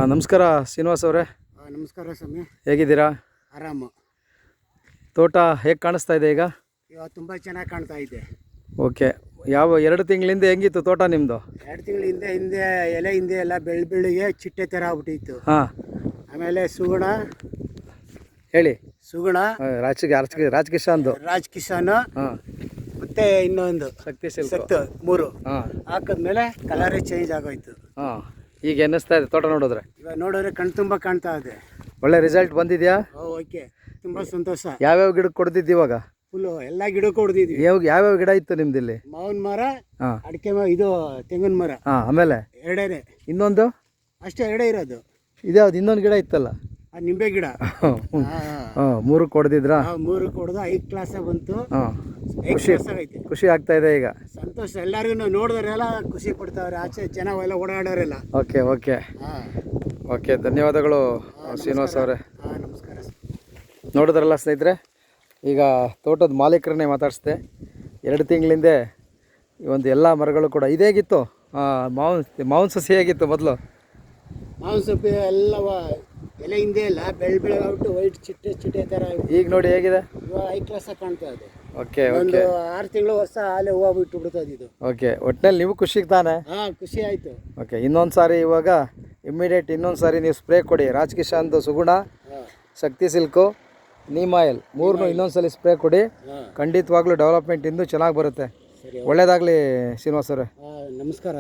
ನಮಸ್ಕಾರ ಶ್ರೀನಿವಾಸ್ ಅವರೇ. ನಮಸ್ಕಾರ ಸ್ವಾಮಿ. ಹೇಗಿದ್ದೀರಾ? ಆರಾಮು. ತೋಟ ಹೇಗೆ ಕಾಣಿಸ್ತಾ ಇದೆ ಈಗ? ಇವಾಗ ತುಂಬ ಚೆನ್ನಾಗಿ ಕಾಣ್ತಾ ಇದೆ. ಓಕೆ. ಯಾವ 2 ತಿಂಗಳಿಂದ ಹೆಂಗಿತ್ತು ತೋಟ ನಿಮ್ಮದು? 2 ತಿಂಗಳ ಹಿಂದೆ ಎಲೆ ಹಿಂದೆ ಎಲ್ಲ ಬೆಳ್ಳಿಗೆ ಚಿಟ್ಟೆ ಥರ ಆಗ್ಬಿಟ್ಟಿತ್ತು. ಹಾಂ. ಆಮೇಲೆ ಸುಗುಣ ಹೇಳಿ. ಸುಗುಣ, ರಾಜ್ ಕಿಶಾನ್ದು, ರಾಜ್ ಕಿಸಾನ್, ಹಾಂ, ಮತ್ತೆ ಇನ್ನೊಂದು ಶಕ್ತಿ ಸಿಲ್ಕ್, ಸತ್ತು 3 ಹಾಂ ಹಾಕಿದ್ಮೇಲೆ ಕಲರೇ ಚೇಂಜ್ ಆಗೋಯ್ತು. ಹಾಂ. ಈಗ ಅನ್ನಿಸ್ತಾ ಇದೆ ತೋಟ ನೋಡಿದ್ರೆ? ಇವಾಗ ನೋಡಿದ್ರೆ ಕಣ್ ತುಂಬ ಕಾಣ್ತಾ ಇದೆ. ಒಳ್ಳೆ ರಿಸಲ್ಟ್ ಬಂದಿದೆಯಾ? ಓಕೆ, ತುಂಬ ಸಂತೋಷ. ಯಾವ್ಯಾವ ಗಿಡಕ್ಕೆ ಕೊಡ್ತಿದ್ದು ಇವಾಗ? ಫುಲ್ಲು ಎಲ್ಲ ಗಿಡಕ್ಕೆ ಹೊಡೆದಿದ್ವಿ. ಯಾವ್ಯಾವ ಗಿಡ ಇತ್ತು ನಿಮ್ದಿಲ್ಲಿ? ಮಾವಿನ ಮರ, ಹಾಂ, ಅಡಿಕೆ ಮರ, ಇದು ತೆಂಗಿನ ಮರ. ಹಾಂ. ಆಮೇಲೆ ಎರಡೇ, ಇನ್ನೊಂದು ಅಷ್ಟೇ, ಎರಡೇ ಇರೋದು. ಇದ್ಯಾವ್ದು ಇನ್ನೊಂದು ಗಿಡ ಇತ್ತಲ್ಲ? ನಿಂಬೆ ಗಿಡ. ಹಾಂ, 3 ಕೊಡ್ದಿದ್ರಾ? 3 ಕೊಡ್ದು 5 ಕ್ಲಾಸ್ ಬಂತು. ಹಾಂ. 5 ಕ್ಲಾಸ್ ಆಗೈತೆ. ಖುಷಿ ಆಗ್ತಾ ಇದೆ ಈಗ? ಸಂತೋಷ. ಎಲ್ಲರಿಗೂ ನೋಡಿದ್ರೆಲ್ಲ ಖುಷಿ ಪಡ್ತಾವ್ರೆ. ಆಚೆ ಚೆನ್ನಾಗೆಲ್ಲ ಓಡಾಡೋರೆಲ್ಲ. ಓಕೆ ಓಕೆ ಹಾಂ, ಓಕೆ. ಧನ್ಯವಾದಗಳು ಶ್ರೀನಿವಾಸ್ ಅವರೇ. ಹಾಂ, ನಮಸ್ಕಾರ. ನೋಡಿದ್ರಲ್ಲ ಸ್ನೇಹಿತರೆ, ಈಗ ತೋಟದ ಮಾಲೀಕರನ್ನೇ ಮಾತಾಡಿಸ್ದೆ. 2 ತಿಂಗಳಿಂದೆ ಈ ಒಂದು ಎಲ್ಲ ಮರಗಳು ಕೂಡ ಇದೇಗಿತ್ತು. ಮಾವಿನ ಸಸಿ ಹೇಗಿತ್ತು ಮೊದಲು? ಮಾವಿನ ಸೊಪ್ಪು ಎಲ್ಲ ಎಲೆ ಹಿಂದೆ ಎಲ್ಲ ಬೆಳಗಾಗ್ಬಿಟ್ಟು ವೈಟ್ ಚಿಟ್ಟೆ ಥರ. ಈಗ ನೋಡಿ ಹೇಗಿದೆ? ಇವಾಗ 5 ಕ್ಲಾಸ್ ಕಾಣ್ತಾ ಇದೆ. ಓಕೆ ಒಂದು ಓಕೆ 6 ತಿಂಗಳು ವರ್ಷ ಹಾಲೆ ಹೂವು ಬಿಟ್ಟು ಬಿಡ್ತದೆ ಇದು. ಓಕೆ. ಒಟ್ಟಿನಲ್ಲಿ ನೀವು ಖುಷಿಗೆ ತಾನೆ? ಹಾಂ, ಖುಷಿ ಆಯಿತು. ಓಕೆ. ಇನ್ನೊಂದು ಸಾರಿ ಇವಾಗ ಇಮ್ಮಿಡಿಯೇಟ್ ಇನ್ನೊಂದು ಸಾರಿ ನೀವು ಸ್ಪ್ರೇ ಕೊಡಿ. ರಾಜ್ ಕಿಶಾನ್ದು ಸುಗುಣ, ಹಾಂ, ಶಕ್ತಿ ಸಿಲ್ಕು, ನೀಮ್ ಆಯಿಲ್ 3 ಇನ್ನೊಂದು ಸಲ ಸ್ಪ್ರೇ ಕೊಡಿ. ಹಾಂ, ಖಂಡಿತವಾಗ್ಲೂ ಡೆವಲಪ್ಮೆಂಟ್ ಇನ್ನೂ ಚೆನ್ನಾಗಿ ಬರುತ್ತೆ. ಸರಿ. ಒಳ್ಳೆಯದಾಗಲಿ ಶ್ರೀನಿವಾಸ್ ಅವರೇ. ನಮಸ್ಕಾರ.